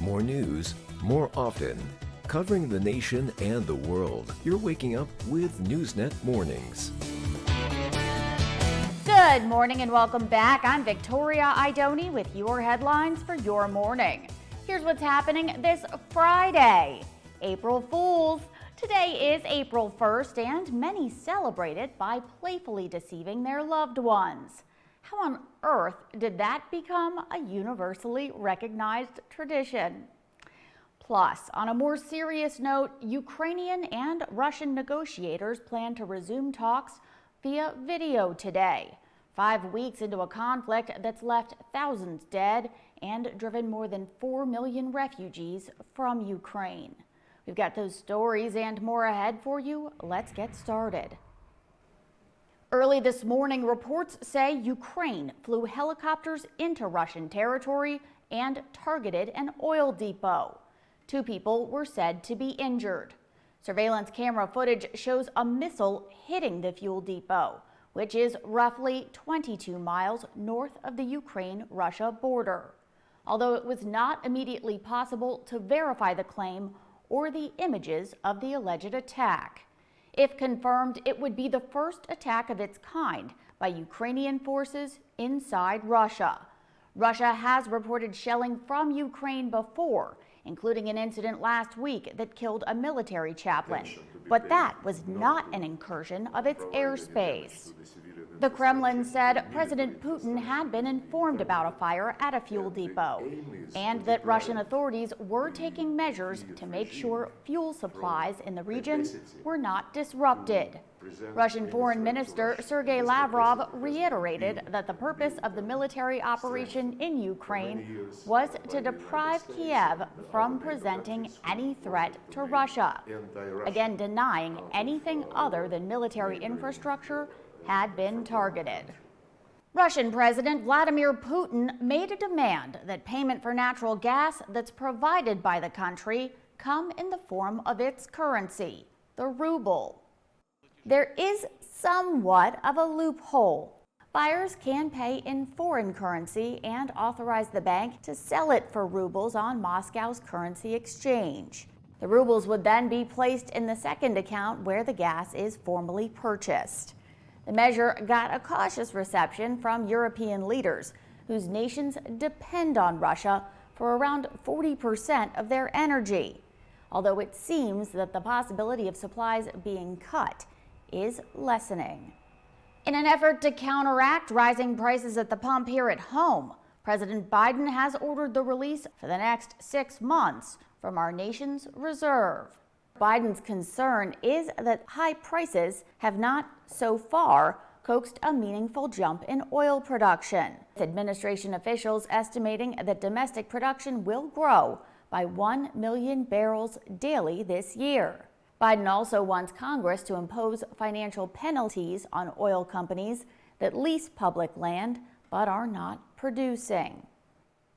more news, more often. Covering the nation and the world. You're waking up with Newsnet Mornings. Good morning and welcome back. I'm Victoria Idoni with your headlines for your morning. Here's what's happening this Friday. April Fools. Today is April 1st and many celebrate it by playfully deceiving their loved ones. How on earth did that become a universally recognized tradition? Plus, on a more serious note, Ukrainian and Russian negotiators plan to resume talks via video today, 5 weeks into a conflict that's left thousands dead and driven more than 4 million refugees from Ukraine. We've got those stories and more ahead for you. Let's get started. Early this morning, reports say Ukraine flew helicopters into Russian territory and targeted an oil depot. 2 people were said to be injured. Surveillance camera footage shows a missile hitting the fuel depot, which is roughly 22 miles north of the Ukraine-Russia border. Although it was not immediately possible to verify the claim or the images of the alleged attack. If confirmed, it would be the first attack of its kind by Ukrainian forces inside Russia. Russia has reported shelling from Ukraine before, including an incident last week that killed a military chaplain. But that was not an incursion of its airspace. The Kremlin said President Putin had been informed about a fire at a fuel depot and that Russian authorities were taking measures to make sure fuel supplies in the region were not disrupted. Russian Foreign Minister Sergei Lavrov reiterated that the purpose of the military operation in Ukraine was to deprive Kiev from presenting any threat to Russia, again denying anything other than military infrastructure had been targeted. Russian President Vladimir Putin made a demand that payment for natural gas that's provided by the country come in the form of its currency, the ruble. There is somewhat of a loophole. Buyers can pay in foreign currency and authorize the bank to sell it for rubles on Moscow's currency exchange. The rubles would then be placed in the second account where the gas is formally purchased. The measure got a cautious reception from European leaders, whose nations depend on Russia for around 40% of their energy, although it seems that the possibility of supplies being cut is lessening. In an effort to counteract rising prices at the pump here at home, President Biden has ordered the release for the next 6 months from our nation's reserve. Biden's concern is that high prices have not so far coaxed a meaningful jump in oil production, with administration officials estimating that domestic production will grow by 1 million barrels daily this year. Biden also wants Congress to impose financial penalties on oil companies that lease public land but are not producing.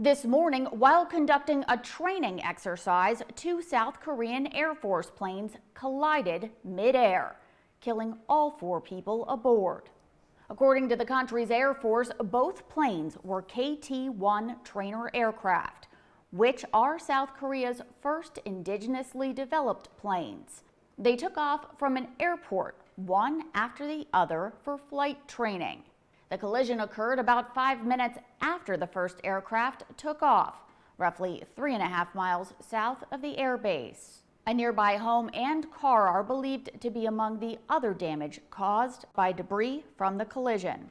This morning, while conducting a training exercise, 2 South Korean Air Force planes collided mid-air, killing all 4 people aboard. According to the country's Air Force, both planes were KT-1 trainer aircraft, which are South Korea's first indigenously developed planes. They took off from an airport, one after the other, for flight training. The collision occurred about 5 minutes after the first aircraft took off, roughly 3.5 miles south of the airbase. A nearby home and car are believed to be among the other damage caused by debris from the collision.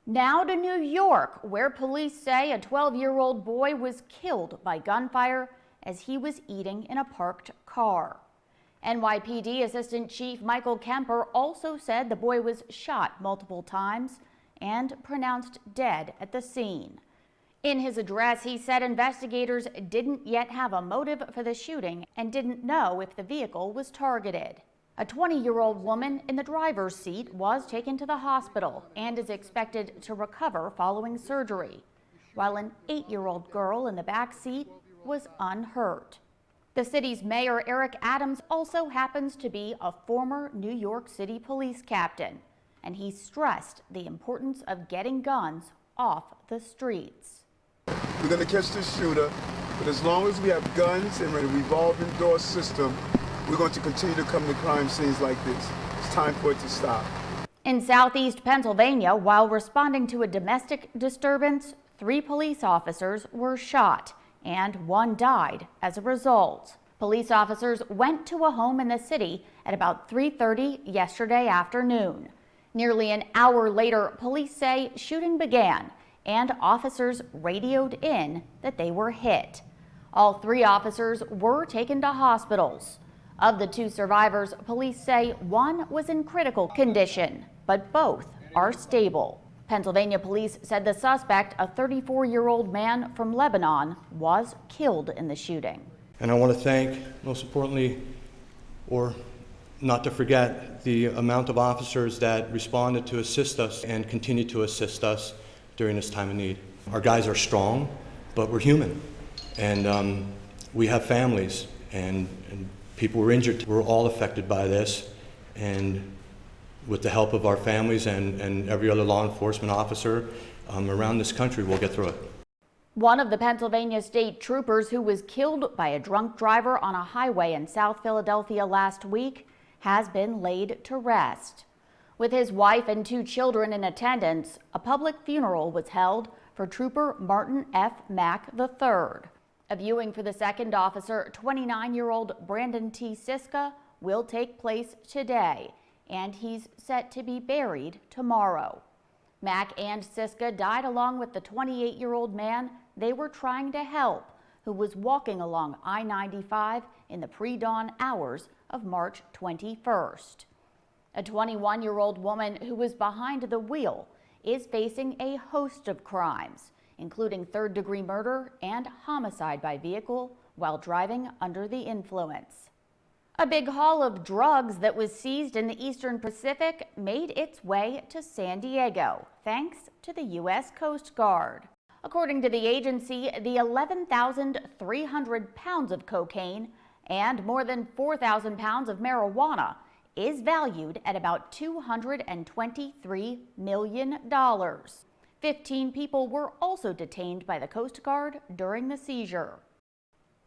Now to New York, where police say a 12-year-old boy was killed by gunfire as he was eating in a parked car. NYPD Assistant Chief Michael Kemper also said the boy was shot multiple times and pronounced dead at the scene. In his address, he said investigators didn't yet have a motive for the shooting and didn't know if the vehicle was targeted. A 20-year-old woman in the driver's seat was taken to the hospital and is expected to recover following surgery, while an 8-year-old girl in the back seat was unhurt. The city's mayor, Eric Adams, also happens to be a former New York City police captain, and he stressed the importance of getting guns off the streets. We're going to catch this shooter. But as long as we have guns and a revolving door system, we're going to continue to come to crime scenes like this. It's time for it to stop. In southeast Pennsylvania, while responding to a domestic disturbance, 3 police officers were shot and 1 died as a result. Police officers went to a home in the city at about 3:30 yesterday afternoon. Nearly an hour later, police say shooting began and officers radioed in that they were hit. All 3 officers were taken to hospitals. Of the 2 survivors, police say 1 was in critical condition, but both are stable. Pennsylvania police said the suspect, a 34-year-old man from Lebanon, was killed in the shooting. And I want to thank, most importantly, or not to forget, the amount of officers that responded to assist us and continue to assist us during this time of need. Our guys are strong, but we're human. And we have families, and people were injured. We're all affected by this. And with the help of our families and every other law enforcement officer around this country, we'll get through it. One of the Pennsylvania state troopers who was killed by a drunk driver on a highway in South Philadelphia last week has been laid to rest. With his wife and 2 children in attendance, a public funeral was held for Trooper Martin F. Mack III. A viewing for the second officer, 29-year-old Brandon T. Siska, will take place today, and he's set to be buried tomorrow. Mack and Siska died along with the 28-year-old man they were trying to help, who was walking along I-95 in the pre-dawn hours of March 21st. A 21-year-old woman who was behind the wheel is facing a host of crimes, including 3rd-degree murder and homicide by vehicle while driving under the influence. A big haul of drugs that was seized in the Eastern Pacific made its way to San Diego, thanks to the U.S. Coast Guard. According to the agency, the 11,300 pounds of cocaine and more than 4,000 pounds of marijuana is valued at about $223 million. 15 people were also detained by the Coast Guard during the seizure.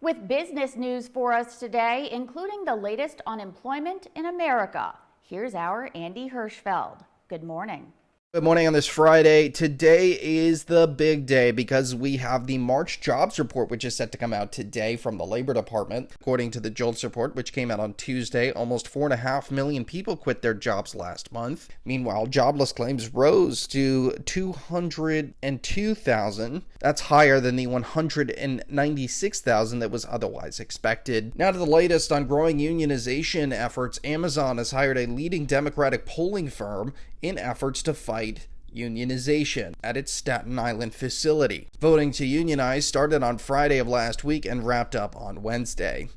With business news for us today, including the latest on employment in America, here's our Andy Hirschfeld. Good morning. Good morning on this Friday. Today is the big day because we have the March jobs report, which is set to come out today from the Labor Department. According to the JOLTS report, which came out on Tuesday, almost 4.5 million people quit their jobs last month. Meanwhile, jobless claims rose to 202,000. That's higher than the 196,000 that was otherwise expected. Now to the latest on growing unionization efforts. Amazon has hired a leading Democratic polling firm in efforts to fight unionization at its Staten Island facility. Voting to unionize started on Friday of last week and wrapped up on Wednesday.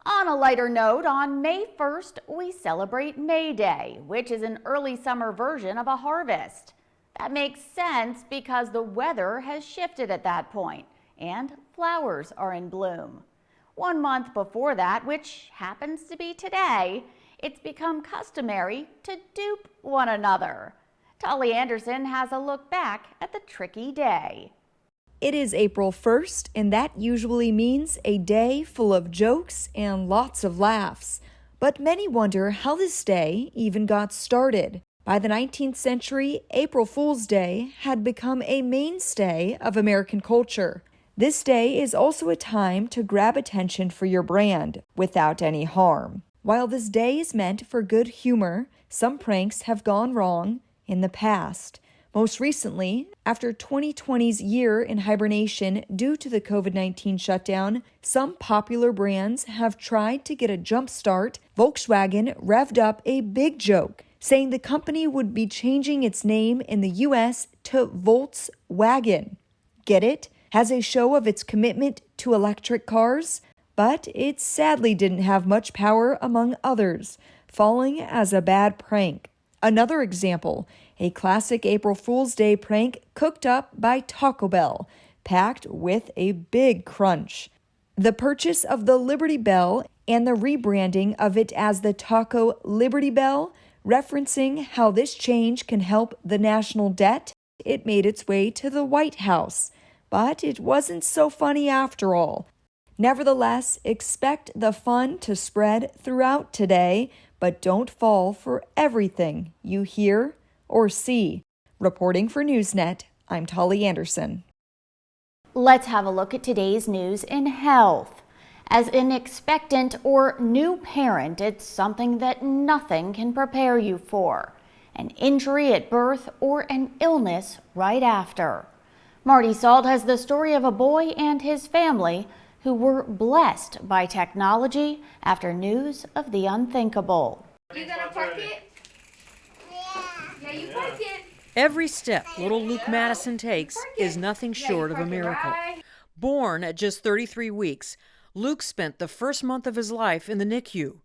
On a lighter note, on May 1st, we celebrate May Day, which is an early summer version of a harvest. That makes sense because the weather has shifted at that point and flowers are in bloom. 1 month before that, which happens to be today, it's become customary to dupe one another. Tolly Anderson has a look back at the tricky day. It is April 1st, and that usually means a day full of jokes and lots of laughs. But many wonder how this day even got started. By the 19th century, April Fool's Day had become a mainstay of American culture. This day is also a time to grab attention for your brand without any harm. While this day is meant for good humor, some pranks have gone wrong in the past. Most recently, after 2020's year in hibernation due to the COVID-19 shutdown, some popular brands have tried to get a jump start. Volkswagen revved up a big joke, saying the company would be changing its name in the U.S. to Volkswagen. Get it? Has a show of its commitment to electric cars? But it sadly didn't have much power among others, falling as a bad prank. Another example, a classic April Fool's Day prank cooked up by Taco Bell, packed with a big crunch. The purchase of the Liberty Bell and the rebranding of it as the Taco Liberty Bell, referencing how this change can help the national debt, it made its way to the White House. but it wasn't so funny after all. Nevertheless, expect the fun to spread throughout today, but don't fall for everything you hear or see. Reporting for Newsnet, I'm Tolly Anderson. Let's have a look at today's news in health. As an expectant or new parent, it's something that nothing can prepare you for. An injury at birth or an illness right after. Marty Salt has the story of a boy and his family who were blessed by technology after news of the unthinkable. You gonna park it? Yeah, you park it. Every step little Luke Madison takes is nothing short of a miracle. Born at just 33 weeks, Luke spent the first month of his life in the NICU.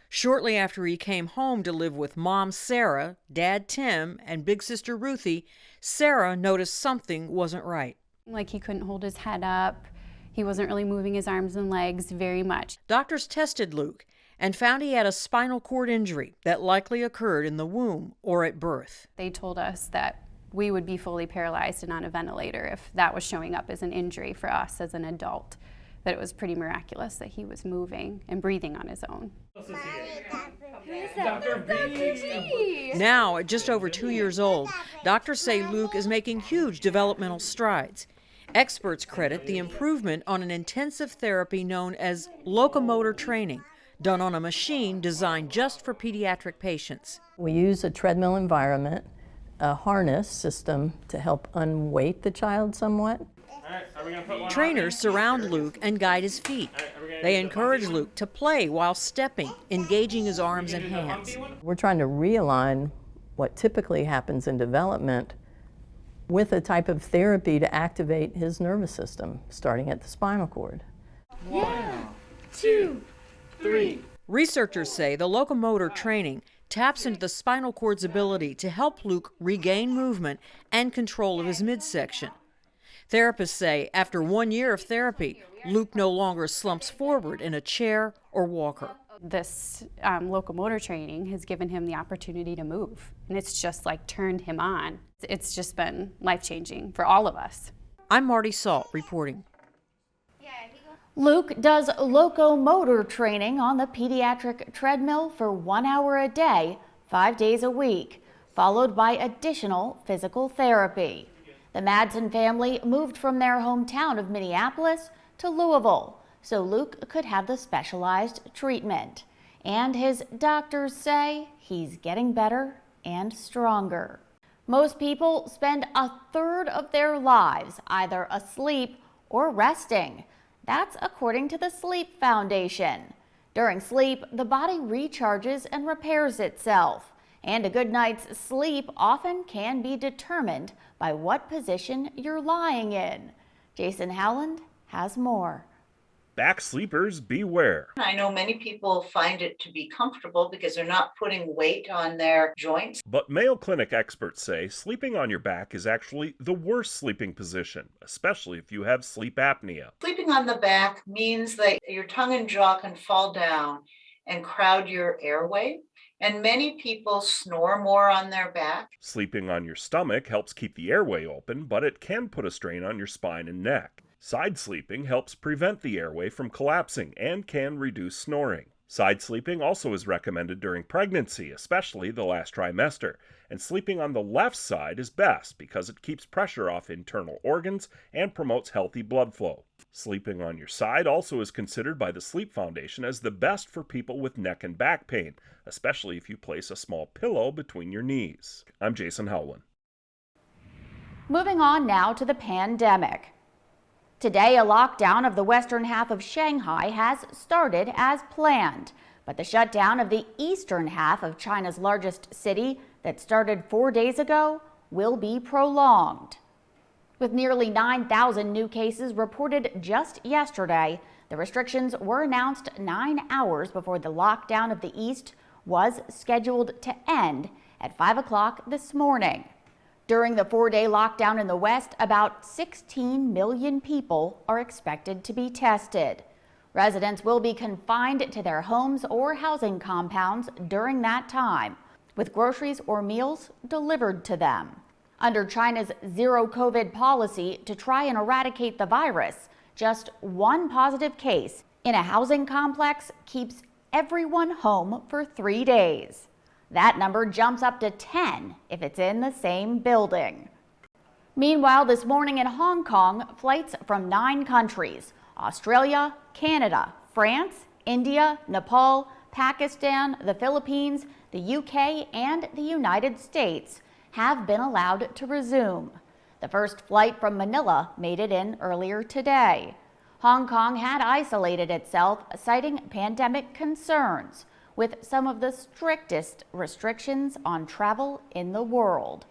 Shortly after he came home to live with Mom Sarah, Dad Tim, and Big Sister Ruthie, Sarah noticed something wasn't right. Like he couldn't hold his head up. He wasn't really moving his arms and legs very much. Doctors tested Luke and found he had a spinal cord injury that likely occurred in the womb or at birth. They told us that we would be fully paralyzed and on a ventilator if that was showing up as an injury for us as an adult. That it was pretty miraculous that he was moving and breathing on his own. Now, at just over 2 years old, doctors say Luke is making huge developmental strides. Experts credit the improvement on an intensive therapy known as locomotor training, done on a machine designed just for pediatric patients. We use a treadmill environment, a harness system to help unweight the child somewhat. Trainers surround Luke and guide his feet. They encourage Luke to play while stepping, engaging his arms and hands. We're trying to realign what typically happens in development with a type of therapy to activate his nervous system, starting at the spinal cord. 1, 2, 3. Researchers say the locomotor training taps into the spinal cord's ability to help Luke regain movement and control of his midsection. Therapists say after 1 year of therapy, Luke no longer slumps forward in a chair or walker. This locomotor training has given him the opportunity to move, and it's just like turned him on. It's just been life-changing for all of us. I'm Marty Salt reporting. Luke does locomotor training on the pediatric treadmill for 1 hour a day, 5 days a week, followed by additional physical therapy. The Madsen family moved from their hometown of Minneapolis to Louisville, so Luke could have the specialized treatment. And his doctors say he's getting better and stronger. Most people spend a third of their lives either asleep or resting. That's according to the Sleep Foundation. During sleep, the body recharges and repairs itself. And a good night's sleep often can be determined by what position you're lying in. Jason Howland has more. Back sleepers beware. I know many people find it to be comfortable because they're not putting weight on their joints. But Mayo Clinic experts say sleeping on your back is actually the worst sleeping position, especially if you have sleep apnea. Sleeping on the back means that your tongue and jaw can fall down and crowd your airway. And many people snore more on their back. Sleeping on your stomach helps keep the airway open, but it can put a strain on your spine and neck. Side sleeping helps prevent the airway from collapsing and can reduce snoring. Side sleeping also is recommended during pregnancy, especially the last trimester. And sleeping on the left side is best because it keeps pressure off internal organs and promotes healthy blood flow. Sleeping on your side also is considered by the Sleep Foundation as the best for people with neck and back pain, especially if you place a small pillow between your knees. I'm Jason Howland. Moving on now to the pandemic. Today, a lockdown of the western half of Shanghai has started as planned, but the shutdown of the eastern half of China's largest city that started 4 days ago will be prolonged. With nearly 9,000 new cases reported just yesterday, the restrictions were announced 9 hours before the lockdown of the east was scheduled to end at 5 o'clock this morning. During the 4-day lockdown in the west, about 16 million people are expected to be tested. Residents will be confined to their homes or housing compounds during that time, with groceries or meals delivered to them. Under China's zero COVID policy to try and eradicate the virus, just one positive case in a housing complex keeps everyone home for 3 days. That number jumps up to 10 if it's in the same building. Meanwhile, this morning in Hong Kong, flights from 9 countries, Australia, Canada, France, India, Nepal, Pakistan, the Philippines, the UK, and the United States, have been allowed to resume. The first flight from Manila made it in earlier today. Hong Kong had isolated itself, citing pandemic concerns, with some of the strictest restrictions on travel in the world.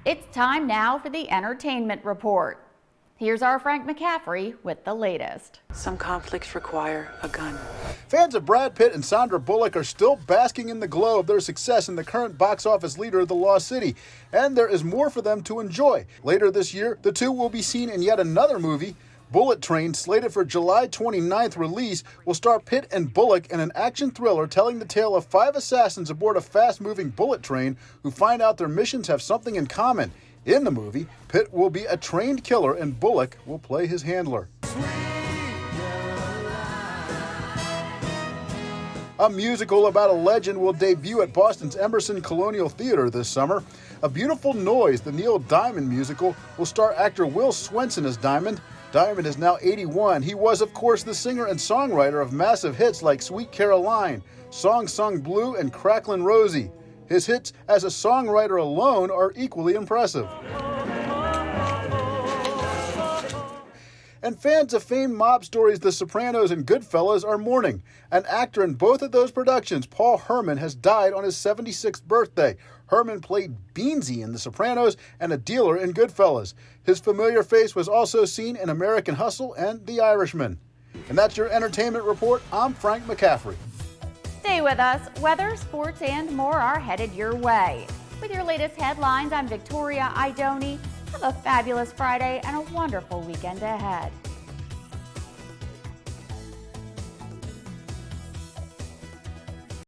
It's time now for the entertainment report. Here's our Frank McCaffrey with the latest. Some conflicts require a gun. Fans of Brad Pitt and Sandra Bullock are still basking in the glow of their success in the current box office leader, The Lost City, and there is more for them to enjoy. Later this year, the two will be seen in yet another movie. Bullet Train, slated for July 29th release, will star Pitt and Bullock in an action thriller telling the tale of 5 assassins aboard a fast-moving bullet train who find out their missions have something in common. In the movie, Pitt will be a trained killer and Bullock will play his handler. A musical about a legend will debut at Boston's Emerson Colonial Theater this summer. A Beautiful Noise, the Neil Diamond musical, will star actor Will Swenson as Diamond. Diamond is now 81. He was, of course, the singer and songwriter of massive hits like Sweet Caroline, Song Sung Blue, and Cracklin' Rosie. His hits as a songwriter alone are equally impressive. And fans of famed mob stories The Sopranos and Goodfellas are mourning. An actor in both of those productions, Paul Herman, has died on his 76th birthday. Herman played Beansy in The Sopranos and a dealer in Goodfellas. His familiar face was also seen in American Hustle and The Irishman. And that's your entertainment report. I'm Frank McCaffrey. Stay with us. Weather, sports, and more are headed your way. With your latest headlines, I'm Victoria Idoni. Have a fabulous Friday and a wonderful weekend ahead.